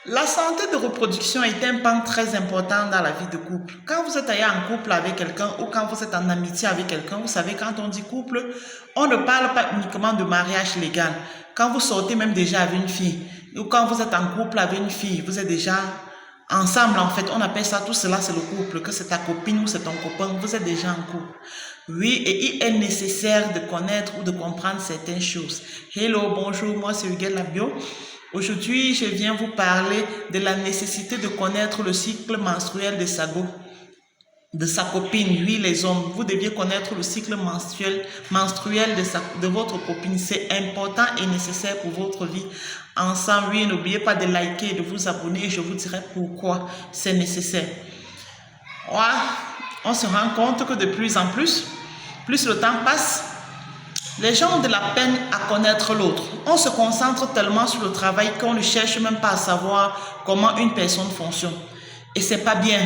La santé de reproduction est un pan très important dans la vie de couple. Quand vous êtes en couple avec quelqu'un ou quand vous êtes en amitié avec quelqu'un, vous savez, quand on dit couple, on ne parle pas uniquement de mariage légal. Quand vous sortez même déjà avec une fille, ou quand vous êtes en couple avec une fille, vous êtes déjà ensemble en fait, on appelle ça, tout cela c'est le couple, que c'est ta copine ou c'est ton copain, vous êtes déjà en couple. Oui, et il est nécessaire de connaître ou de comprendre certaines choses. Hello, bonjour, moi c'est Hugues Labio. Aujourd'hui, je viens vous parler de la nécessité de connaître le cycle menstruel de sa copine. Oui, les hommes, vous deviez connaître le cycle menstruel de votre copine. C'est important et nécessaire pour votre vie ensemble. Oui, n'oubliez pas de liker et de vous abonner. Je vous dirai pourquoi c'est nécessaire. Voilà, on se rend compte que de plus en plus le temps passe, les gens ont de la peine à connaître l'autre. On se concentre tellement sur le travail qu'on ne cherche même pas à savoir comment une personne fonctionne. Et c'est pas bien.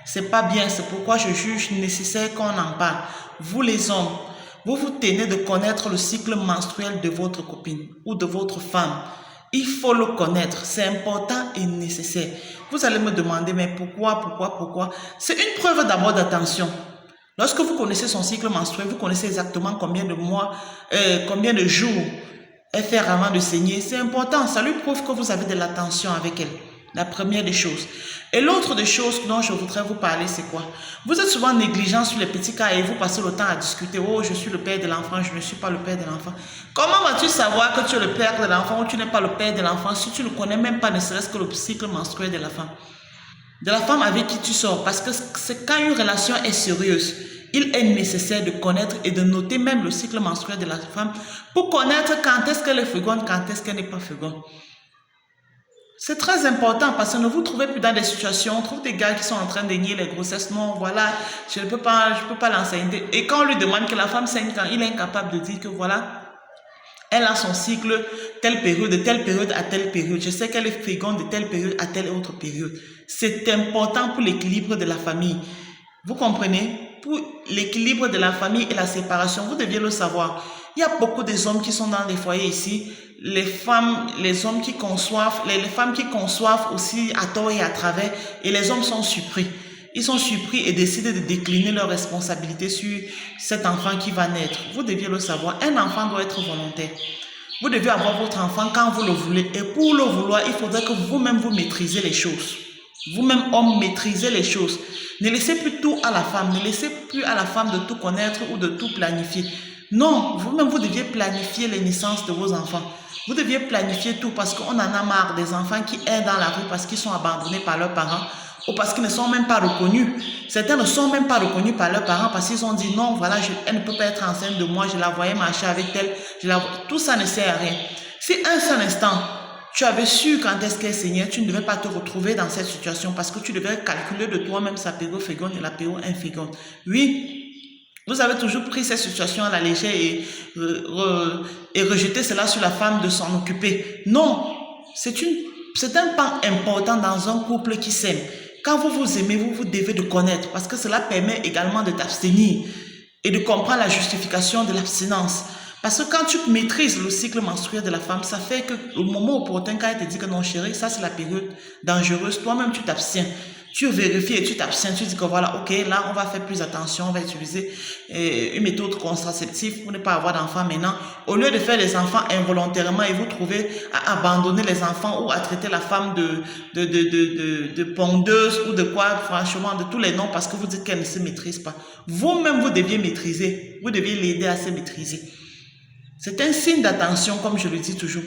C'est pas bien. C'est pourquoi je juge nécessaire qu'on en parle. Vous les hommes, vous vous tenez de connaître le cycle menstruel de votre copine ou de votre femme. Il faut le connaître. C'est important et nécessaire. Vous allez me demander, mais pourquoi? C'est une preuve d'abord d'attention. Lorsque vous connaissez son cycle menstruel, vous connaissez exactement combien de mois, combien de jours elle fait avant de saigner. C'est important, ça lui prouve que vous avez de l'attention avec elle. La première des choses. Et l'autre des choses dont je voudrais vous parler, c'est quoi? Vous êtes souvent négligent sur les petits cas et vous passez le temps à discuter. Oh, je suis le père de l'enfant, je ne suis pas le père de l'enfant. Comment vas-tu savoir que tu es le père de l'enfant ou tu n'es pas le père de l'enfant si tu ne connais même pas ne serait-ce que le cycle menstruel de la femme? De la femme avec qui tu sors, parce que c'est quand une relation est sérieuse, il est nécessaire de connaître et de noter même le cycle menstruel de la femme pour connaître quand est-ce qu'elle est féconde, quand est-ce qu'elle n'est pas féconde. C'est très important parce que ne vous trouvez plus dans des situations, on trouve des gars qui sont en train de nier les grossesses. Non, voilà, je ne peux pas l'enseigner. Et quand on lui demande que la femme saigne quand, il est incapable de dire que voilà, elle a son cycle, telle période, de telle période à telle période. Je sais qu'elle est féconde de telle période à telle autre période. C'est important pour l'équilibre de la famille. Vous comprenez? Pour l'équilibre de la famille et la séparation, vous deviez le savoir. Il y a beaucoup des hommes qui sont dans des foyers ici. Les femmes, les hommes qui conçoivent, les femmes qui conçoivent aussi à tort et à travers. Et les hommes sont surpris. Ils sont surpris et décident de décliner leurs responsabilités sur cet enfant qui va naître. Vous deviez le savoir. Un enfant doit être volontaire. Vous devez avoir votre enfant quand vous le voulez. Et pour le vouloir, il faudrait que vous-même vous maîtrisez les choses. Vous-même, homme, maîtrisez les choses. Ne laissez plus tout à la femme. Ne laissez plus à la femme de tout connaître ou de tout planifier. Non, vous-même, vous deviez planifier les naissances de vos enfants. Vous deviez planifier tout parce qu'on en a marre des enfants qui errent dans la rue parce qu'ils sont abandonnés par leurs parents ou parce qu'ils ne sont même pas reconnus. Certains ne sont même pas reconnus par leurs parents parce qu'ils ont dit non, voilà, elle ne peut pas être enceinte de moi, je la voyais marcher avec elle. Tout ça ne sert à rien. Si un seul instant, tu avais su quand est-ce qu'elle saignait, tu ne devais pas te retrouver dans cette situation parce que tu devais calculer de toi-même sa période féconde et la période inféconde. Oui, vous avez toujours pris cette situation à la légère et rejeté cela sur la femme de s'en occuper. Non, c'est un pan important dans un couple qui s'aime. Quand vous vous aimez, vous devez de connaître parce que cela permet également de t'abstenir et de comprendre la justification de l'abstinence. Parce que quand tu maîtrises le cycle menstruel de la femme, ça fait que au moment opportun, quand elle te dit que non chérie, ça c'est la période dangereuse, toi-même tu t'abstiens. Tu vérifies et tu t'abstiens, tu dis que voilà, ok, là on va faire plus attention, on va utiliser une méthode contraceptive pour ne pas avoir d'enfants maintenant. Au lieu de faire des enfants involontairement et vous trouvez à abandonner les enfants ou à traiter la femme de pondeuse ou de quoi, franchement, de tous les noms parce que vous dites qu'elle ne se maîtrise pas. Vous-même, vous deviez maîtriser, vous deviez l'aider à se maîtriser. C'est un signe d'attention, comme je le dis toujours.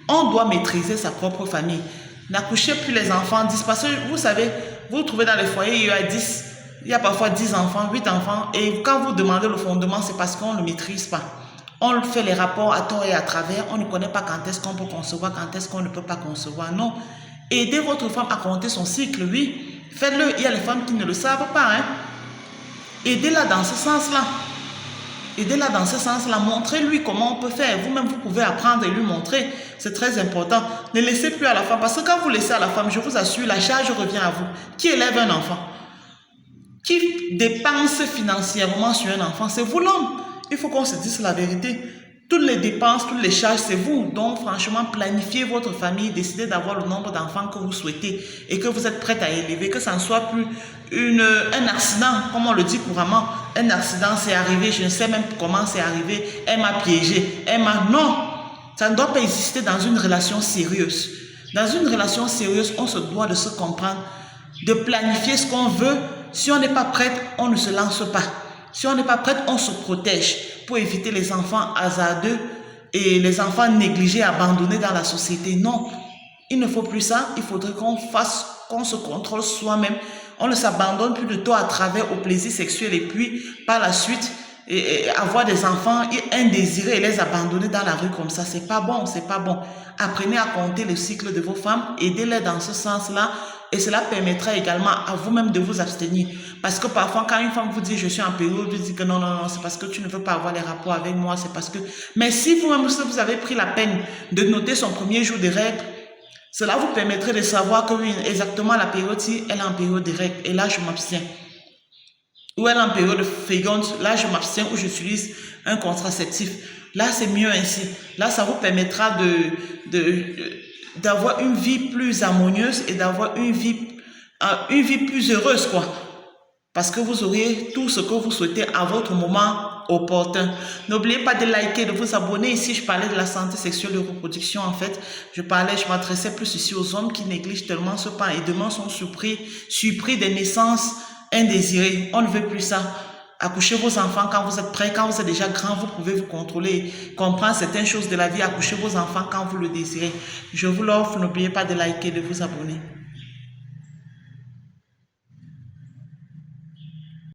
On doit maîtriser sa propre famille. N'accouchez plus les enfants 10 parce que vous savez, vous trouvez dans les foyers, il y a parfois 10 enfants, 8 enfants et quand vous demandez le fondement, c'est parce qu'on ne le maîtrise pas. On fait les rapports à tort et à travers, on ne connaît pas quand est-ce qu'on peut concevoir, quand est-ce qu'on ne peut pas concevoir. Non, aidez votre femme à compter son cycle, oui. Faites-le, il y a les femmes qui ne le savent pas. Hein. Aidez-la dans ce sens-là. Aidez-la dans ce sens-là, montrez-lui comment on peut faire. Vous-même, vous pouvez apprendre et lui montrer. C'est très important. Ne laissez plus à la femme. Parce que quand vous laissez à la femme, je vous assure, la charge revient à vous. Qui élève un enfant? Qui dépense financièrement sur un enfant? C'est vous l'homme. Il faut qu'on se dise la vérité. toutes les dépenses, toutes les charges, c'est vous. Donc, franchement, planifiez votre famille, décidez d'avoir le nombre d'enfants que vous souhaitez et que vous êtes prête à élever, que ça ne soit plus un accident, comme on le dit couramment. Un accident, c'est arrivé, je ne sais même comment c'est arrivé, elle m'a piégé, Non, ça ne doit pas exister dans une relation sérieuse. Dans une relation sérieuse, on se doit de se comprendre, de planifier ce qu'on veut. Si on n'est pas prête, on ne se lance pas. Si on n'est pas prête, on se protège pour éviter les enfants hasardeux et les enfants négligés, abandonnés dans la société. Non, il ne faut plus ça. Il faudrait qu'on se contrôle soi-même. On ne s'abandonne plus de tout à travers au plaisir sexuel et puis par la suite avoir des enfants indésirés et les abandonner dans la rue comme ça. C'est pas bon, c'est pas bon. Apprenez à compter le cycle de vos femmes, aidez-les dans ce sens-là. Et cela permettra également à vous-même de vous abstenir. Parce que parfois, quand une femme vous dit « je suis en période », vous dites que non, c'est parce que tu ne veux pas avoir les rapports avec moi, c'est parce que... Mais si vous-même, vous avez pris la peine de noter son premier jour de règles, cela vous permettrait de savoir que oui, exactement la période, si elle est en période de règles, et là, je m'abstiens. Ou elle est en période féconde, là, je m'abstiens ou j'utilise un contraceptif. Là, c'est mieux ainsi. Là, ça vous permettra d'avoir une vie plus harmonieuse et d'avoir une vie plus heureuse, quoi. Parce que vous aurez tout ce que vous souhaitez à votre moment opportun. N'oubliez pas de liker, de vous abonner. Ici, je parlais de la santé sexuelle et de reproduction, en fait. Je m'adressais plus ici aux hommes qui négligent tellement ce pan et demain sont surpris des naissances indésirées. On ne veut plus ça. Accouchez vos enfants quand vous êtes prêts, quand vous êtes déjà grand, vous pouvez vous contrôler, comprendre certaines choses de la vie. Accouchez vos enfants quand vous le désirez. Je vous l'offre, n'oubliez pas de liker, de vous abonner.